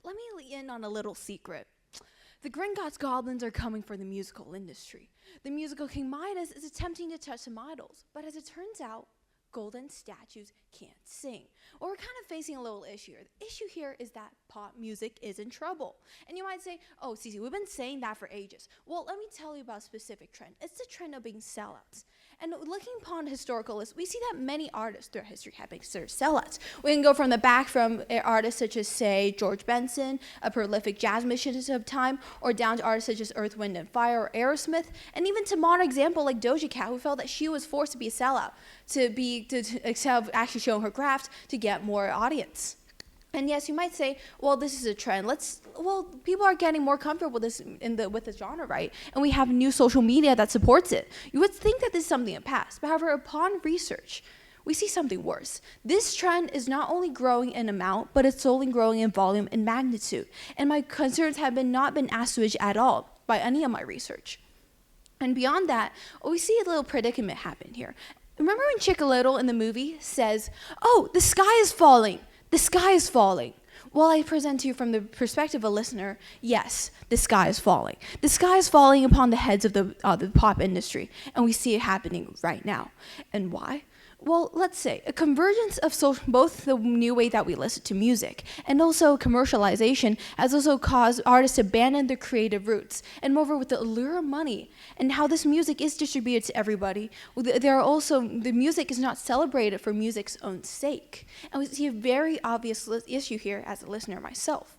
let me let in on a little secret. The Gringotts goblins are coming for the musical industry. The musical King Midas is attempting to touch some idols, but as it turns out, golden statues can't sing. Well, we're kind of facing a little issue here. The issue here is that pop music is in trouble. And you might say, oh, Sissi, we've been saying that for ages. Well, let me tell you about a specific trend. It's the trend of being sellouts. And looking upon historical lists, we see that many artists throughout history have been considered sellouts. We can go from the back from artists such as, say, George Benson, a prolific jazz musician of time, or down to artists such as Earth, Wind, and Fire, or Aerosmith, and even to modern example like Doja Cat, who felt that she was forced to be a sellout, to actually show her craft to get more audience. And yes, you might say, well, this is a trend. People are getting more comfortable with this with the genre, right? And we have new social media that supports it. You would think that this is something in the past, but however, upon research, we see something worse. This trend is not only growing in amount, but it's only growing in volume and magnitude. And my concerns have not been assuaged at all by any of my research. And beyond that, we see a little predicament happen here. Remember when Chick Little in the movie says, "Oh, the sky is falling. The sky is falling." Well, I present to you from the perspective of a listener, yes, the sky is falling. The sky is falling upon the heads of the pop industry, and we see it happening right now. And why? Well, let's say a convergence of both the new way that we listen to music and also commercialization has also caused artists to abandon their creative roots. And moreover, with the allure of money and how this music is distributed to everybody, the music is not celebrated for music's own sake. And we see a very obvious issue here as a listener myself.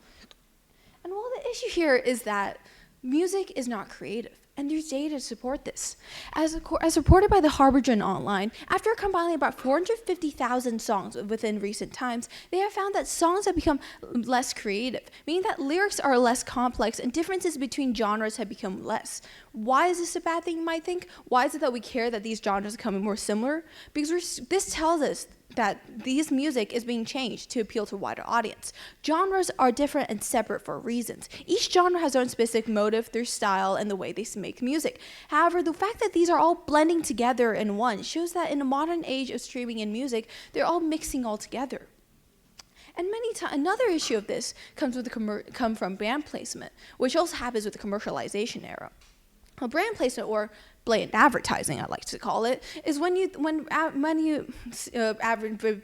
And well, the issue here is that music is not creative. And there's data to support this. As reported by the Harbinger Online, after compiling about 450,000 songs within recent times, they have found that songs have become less creative, meaning that lyrics are less complex and differences between genres have become less. Why is this a bad thing, you might think? Why is it that we care that these genres are becoming more similar? Because this tells us that these music is being changed to appeal to a wider audience. Genres are different and separate for reasons. Each genre has their own specific motive, their style, and the way they make music. However, the fact that these are all blending together in one shows that in the modern age of streaming and music, they're all mixing all together. And another issue of this comes from brand placement, which also happens with the commercialization era. Well, brand placement, or blatant advertising, I like to call it, is when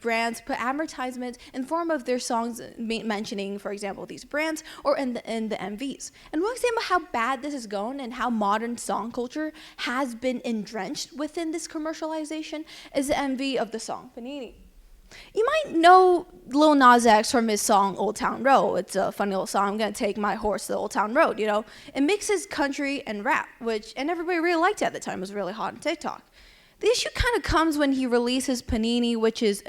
brands put advertisements in the form of their songs mentioning, for example, these brands, or in the MVs. And one example of how bad this is going and how modern song culture has been entrenched within this commercialization is the MV of the song Panini. You might know Lil Nas X from his song Old Town Road. It's a funny little song, "I'm gonna take my horse to the Old Town Road," you know. It mixes country and rap, and everybody really liked it at the time. It was really hot on TikTok. The issue kind of comes when he releases Panini, which is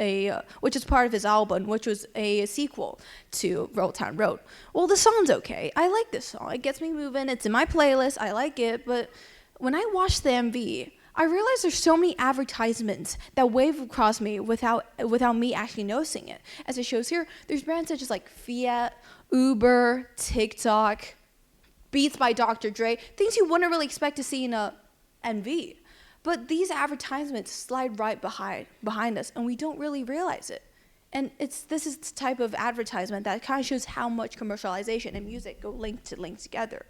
part of his album, which was a sequel to Old Town Road. Well, the song's okay. I like this song. It gets me moving. It's in my playlist. I like it. But when I watched the MV, I realized there's so many advertisements that wave across me without me actually noticing it. As it shows here, there's brands such as like Fiat, Uber, TikTok, Beats by Dr. Dre, things you wouldn't really expect to see in a MV. But these advertisements slide right behind us, and we don't really realize it. And this is the type of advertisement that kind of shows how much commercialization and music go link together.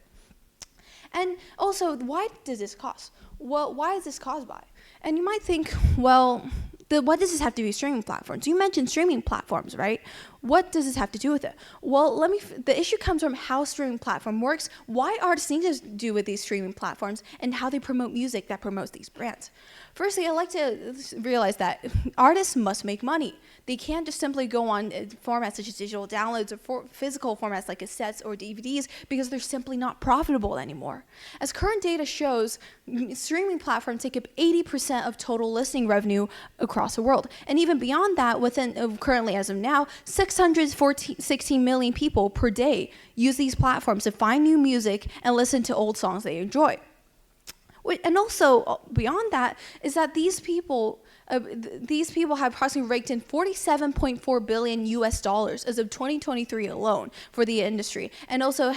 And also, why does this cost? Well, why is this caused by? And you might think, well, what does this have to do with streaming platforms? You mentioned streaming platforms, right? What does this have to do with it? Well, the issue comes from how streaming platform works, why artists need to do with these streaming platforms, and how they promote music that promotes these brands. Firstly, I like to realize that artists must make money. They can't just simply go on formats such as digital downloads or physical formats like cassettes or DVDs because they're simply not profitable anymore. As current data shows, streaming platforms take up 80% of total listening revenue across the world. And even beyond that, currently as of now, 616 million people per day use these platforms to find new music and listen to old songs they enjoy. And also, beyond that, is that these people have approximately raked in $47.4 billion US dollars as of 2023 alone for the industry. And also,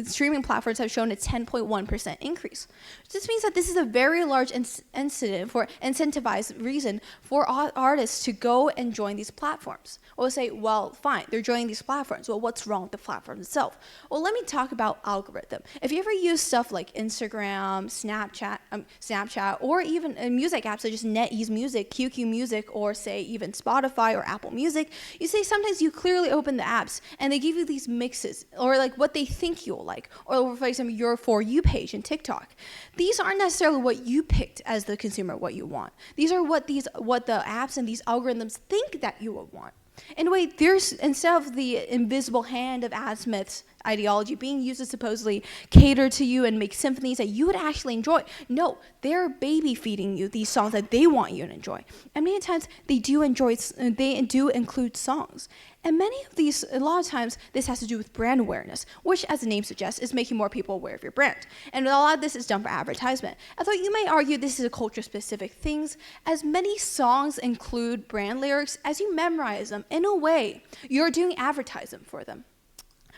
streaming platforms have shown a 10.1% increase. This means that this is a very large incentivized reason for artists to go and join these platforms. We'll say, well, fine, they're joining these platforms. Well, what's wrong with the platform itself? Well, let me talk about algorithm. If you ever use stuff like Instagram, Snapchat, or even music apps such as NetEase Music, QQ Music, or say even Spotify or Apple Music, you say sometimes you clearly open the apps and they give you these mixes or like what they think you'll like, or for example your For You page in TikTok. These aren't necessarily what you picked as the consumer, what you want. These are what the apps and these algorithms think that you will want. In a way, there's, instead of the invisible hand of Adam Smith's ideology being used to supposedly cater to you and make symphonies that you would actually enjoy, no, they're baby feeding you these songs that they want you to enjoy. And many times they do include songs. And a lot of times, this has to do with brand awareness, which, as the name suggests, is making more people aware of your brand. And a lot of this is done for advertisement. Although you may argue this is a culture-specific thing, as many songs include brand lyrics, as you memorize them, in a way, you're doing advertising for them.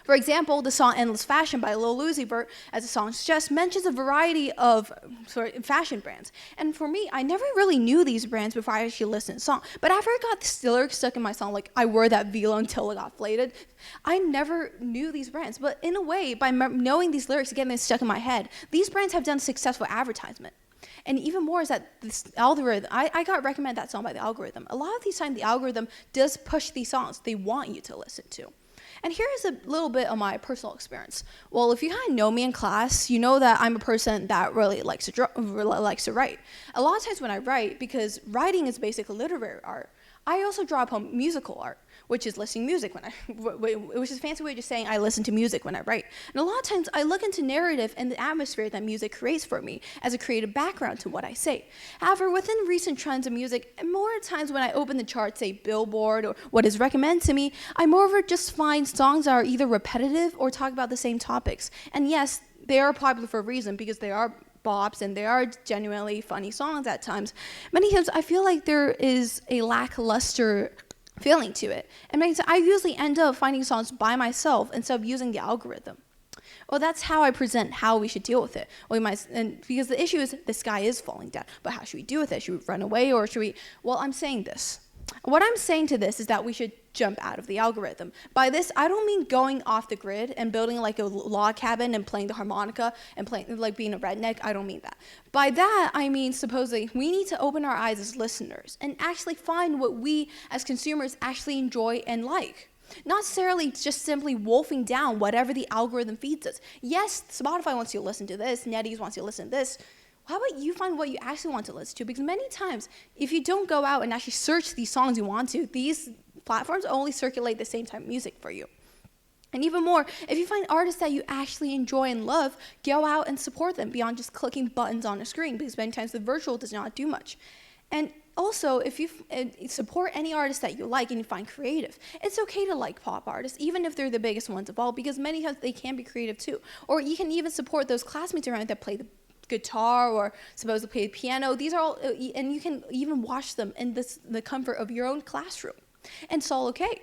For example, the song Endless Fashion by Lil Uzi Vert, as the song suggests, mentions a variety of fashion brands. And for me, I never really knew these brands before I actually listened to the song. But after I got the lyrics stuck in my song, like, I wore that velo until it got flated, I never knew these brands. But in a way, by knowing these lyrics and getting them stuck in my head, these brands have done successful advertisement. And even more is that this algorithm, I got recommended that song by the algorithm. A lot of these times, the algorithm does push these songs they want you to listen to. And here is a little bit of my personal experience. Well, if you kind of know me in class, you know that I'm a person that really likes to write. A lot of times when I write, because writing is basically literary art, I also draw upon musical art, which is listening music which is a fancy way of just saying I listen to music when I write. And a lot of times I look into narrative and the atmosphere that music creates for me as a creative background to what I say. However, within recent trends of music, and more times when I open the charts, say Billboard or what is recommended to me, I moreover just find songs that are either repetitive or talk about the same topics. And yes, they are popular for a reason because they are bops and they are genuinely funny songs at times. Many times I feel like there is a lackluster feeling to it. And I usually end up finding songs by myself instead of using the algorithm. Well, that's how I present how we should deal with it. Because the issue is the sky is falling down. But how should we deal with it? Should we run away or should we? Well, I'm saying this. What I'm saying to this is that we should jump out of the algorithm. By this, I don't mean going off the grid and building like a log cabin and playing the harmonica and playing like being a redneck. I don't mean that. By that, I mean supposedly we need to open our eyes as listeners and actually find what we as consumers actually enjoy and like. Not necessarily just simply wolfing down whatever the algorithm feeds us. Yes, Spotify wants you to listen to this, NetEase wants you to listen to this. How about you find what you actually want to listen to? Because many times, if you don't go out and actually search these songs you want to, these platforms only circulate the same type of music for you. And even more, if you find artists that you actually enjoy and love, go out and support them beyond just clicking buttons on a screen, because many times the virtual does not do much. And also, if you support any artist that you like and you find creative, it's okay to like pop artists, even if they're the biggest ones of all, because many times they can be creative too. Or you can even support those classmates around that play the guitar or supposedly play the piano. These are all, and you can even watch them in the comfort of your own classroom. And it's all okay.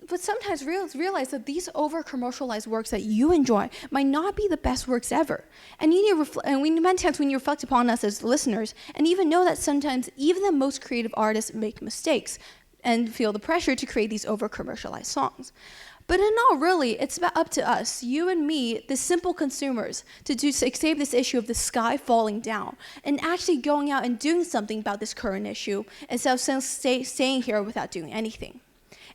But sometimes realize that these over-commercialized works that you enjoy might not be the best works ever. And you need to many times when you reflect upon us as listeners, and even know that sometimes even the most creative artists make mistakes and feel the pressure to create these over-commercialized songs. But in all, really, it's up to us, you and me, the simple consumers, to save this issue of the sky falling down and actually going out and doing something about this current issue instead of staying here without doing anything.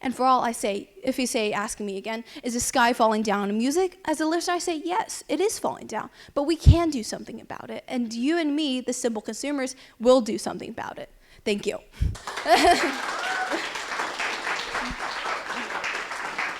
And for all I say, if you say, asking me again, is the sky falling down in music? As a listener, I say, yes, it is falling down. But we can do something about it. And you and me, the simple consumers, will do something about it. Thank you.